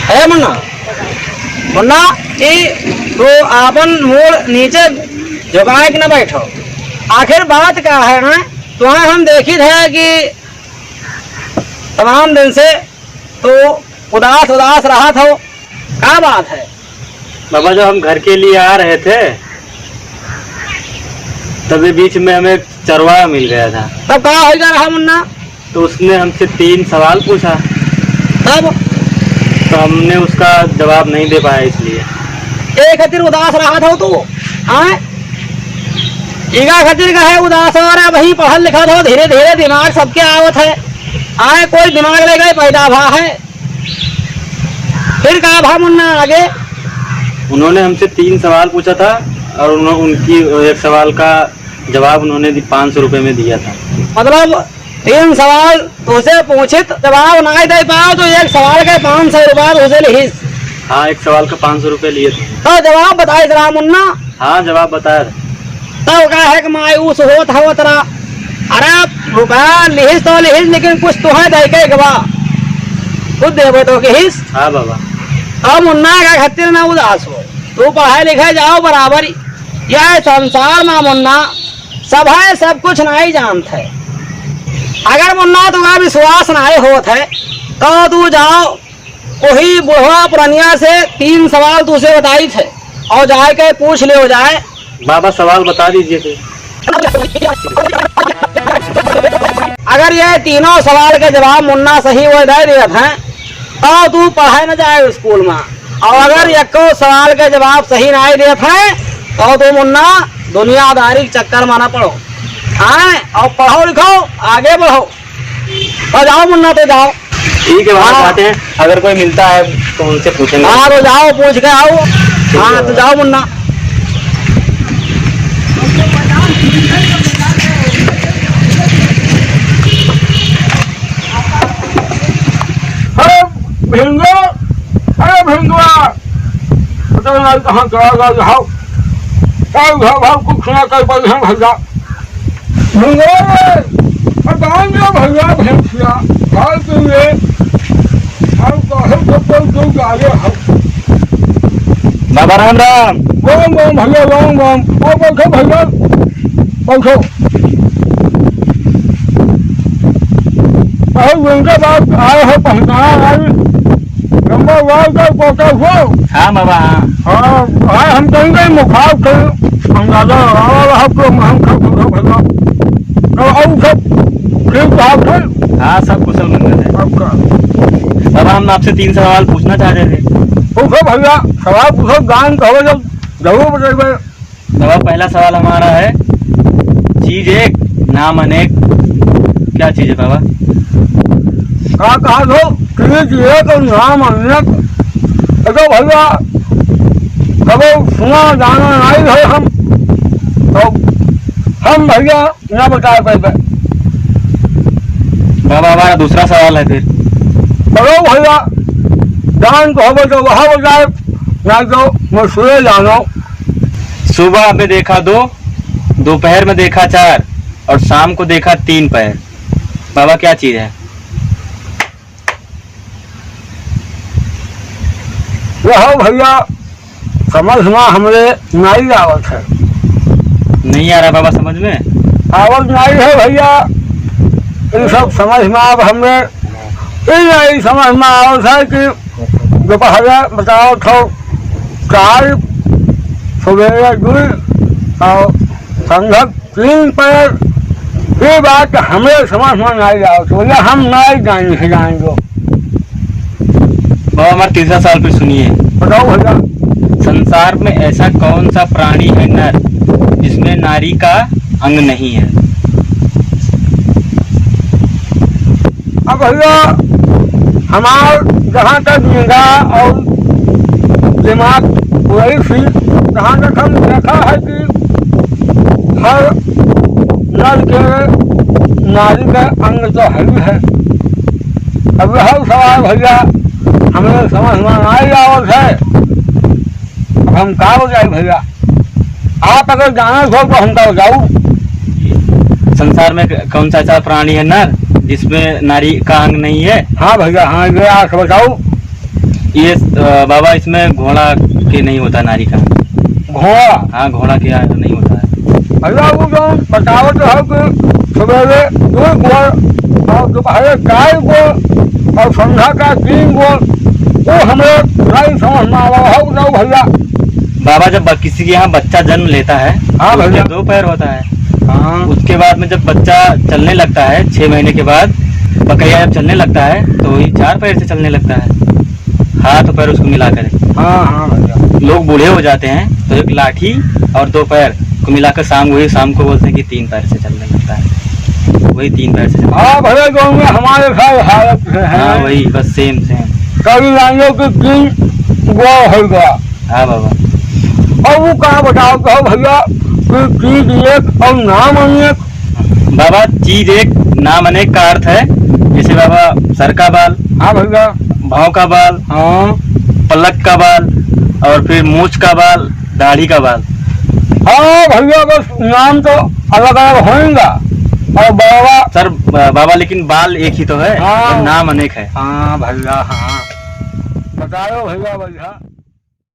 है मुन्ना, मुन्ना कि तो आपन मूड नीचे झुकाए के न बैठो। आखिर बात क्या है ना, तुम्हें हम देखी थे कि तमाम दिन से तो उदास उदास रहा था, क्या बात है? बाबा जब हम घर के लिए आ रहे थे तभी बीच में हमें चरवाहा मिल गया था। तब कहा हो रहा मुन्ना? तो उसने हमसे 3 सवाल पूछा, तब तो हमने उसका जवाब नहीं दे पाया, इसलिए एक खातिर उदास रहा था तू। हाँ, इगा खातिर का है उदास हो रहा, वही पढ़ल लिखा था, धीरे धीरे दिमाग सबके आवत है। आए कोई दिमाग ले गए पैदा भा है। फिर कहा भा मुन्ना आगे? उन्होंने हमसे 3 सवाल पूछा था और उनकी एक सवाल का जवाब उन्होंने 500 रुपये में दिया था। मतलब 3 सवाल तुझसे पूछित जवाब नहीं दे पाओ तो एक सवाल के 500 रुपये उसे लिहिस। हाँ, एक सवाल का 500 रुपये लिए थे। तो जवाब बताए जरा मुन्ना। हाँ, जवाब बताया था। तब कहा है कि मायूस हो था तेरा। अरे रुपया लिहिस तो लिहिस, लेकिन कुछ तो है दे के गवा खुद देवे तो किहिस। हाँ बाबा। अब मुन्ना का खातिर ना उदास हो, तू पढ़ाई लिखाई जाओ बराबर। यह संसार में मुन्ना सब है, सब कुछ नहीं जानत है। अगर मुन्ना तुका विश्वास नहीं होत है तो तू जाओ वही बुढ़वा पुरानिया से 3 सवाल तुझसे बताई थे और जाए के पूछ ले हो जाए। बाबा सवाल बता दीजिए थे। अगर ये तीनों सवाल के जवाब मुन्ना सही वो दे दिए थे तो तू पढ़ाई न जाए स्कूल में, और अगर एक सवाल के जवाब सही नहीं दिए थे तो तू मुन्ना दुनियादारी के चक्कर में न पढ़ो। हाँ, और पढ़ो लिखो आगे बढ़ो। तो जाओ मुन्ना, तो जाओ। ठीक है बाबा, आते हैं। अगर कोई मिलता है तो उनसे पूछेंगे। हाँ, तो जाओ पूछ के आओ। हाँ, तो जाओ मुन्ना। भिंगो, अरे भिंगवा, पता नहीं कहाँ चला गया। जाओ भाव कुछ सुना कर पर हम भैया भिंगो बताएंगे भैया भैंसिया भाव के लिए हम कहे तो कोई आगे हम। बाबा राम राम। राम राम भैया, राम राम। और बैठो भैया, बैठो। उनके बाद आए हो पहचाना आई नंबर 1 का पोता हो। हाँ बाबा। हाँ, हाँ हम कहेंगे मुखार थे अंदाजा आपको हम भैया तो और सब ठीक ठाक है। हाँ, सब कुशल मंगल है। आपका बाबा हम आपसे 3 सवाल पूछना चाह रहे थे। पूछो भैया, सवाल पूछो, ज्ञान कहो जब जरूर बताइए। बाबा पहला सवाल हमारा है, चीज एक नाम अनेक, क्या चीज है बाबा? कहा दो चीज एक और नाम अनेक। तो भैया कभी सुना जाना नहीं है हम, तो हम भैया न बता पाए। बाबा हमारा दूसरा सवाल है फिर। चलो भैया, जान तो हो तो वहाँ बजाए ना तो मैं सुने जानो। सुबह में देखा 2, दोपहर में देखा 4 और शाम को देखा 3 पैर। बाबा क्या चीज है? वह भैया समझ में हमरे नहीं आवत है। नहीं आ रहा बाबा समझ में? आवत नहीं है भैया, इन सब समझ में अब हमरे नहीं समझ में आवत है कि दोपहर बताओ तो 4, सवेरे 2 और संध्या 3 पैर। ये बात हमें समझ में नहीं आवत, बोले हम नहीं जाएंगे। बाबा हमारा तीसरा सवाल फिर सुनिए। बताओ भैया। संसार में ऐसा कौन सा प्राणी है नर जिसमें नारी का अंग नहीं है? अब भैया हमार जहाँ तक निगाह और दिमाग वही थी, जहाँ तक हम देखा है कि हर नर के नारी का अंग तो है। अब हर सवाल भैया हमें समझ में नहीं आवत है, अब हम कहाँ हो जाए भैया? आप अगर जाना हो तो हम तो जाऊँ। संसार में कौन सा ऐसा प्राणी है नर जिसमें नारी का अंग नहीं है। हाँ भैया, हाँ ये आप बताओ। ये बाबा इसमें घोड़ा के नहीं होता नारी का अंग। घोड़ा, हाँ घोड़ा के अंग नहीं होता है। भैया वो जो बतावत है कि सवेरे 2 गोल और दोपहर 4 गोल और संध्या का 3 गोल, वो हमें नहीं समझ में आवा है ना भैया। बाबा जब किसी के यहाँ बच्चा जन्म लेता है हाँ तो भैया। उसके 2 पैर होता है। हाँ उसके बाद में जब बच्चा चलने लगता है 6 महीने के बाद, बकैया जब चलने लगता है तो वही 4 पैर से चलने लगता है, हाथ और पैर उसको मिलाकर। हाँ हाँ भैया। लोग बूढ़े हो जाते हैं तो एक लाठी और 2 पैर को मिलाकर शाम को बोलते हैं कि 3 पैर से चलने लगता है, वही 3 पैर से चलता है। हाँ भैया, जो में हमारे साथ हालत है। हाँ वही बस सेम। कभी लाइनों की 3 गोल हो गया। हाँ बाबा। और वो कहाँ बताओ कहो भैया कि चीज एक और नाम अनेक। बाबा चीज एक नाम अनेक का अर्थ है। जैसे बाबा सर का बाल, हाँ भैया। भाव का बाल, हाँ पलक का बाल, और फिर मूछ का बाल, दाढ़ी का बाल। हाँ भैया, बस नाम तो अलग अलग होएगा और बाबा। सर बाबा लेकिन बाल एक ही तो है, हाँ। नाम अनेक है। हाँ भैया, हाँ बताओ भैया भैया।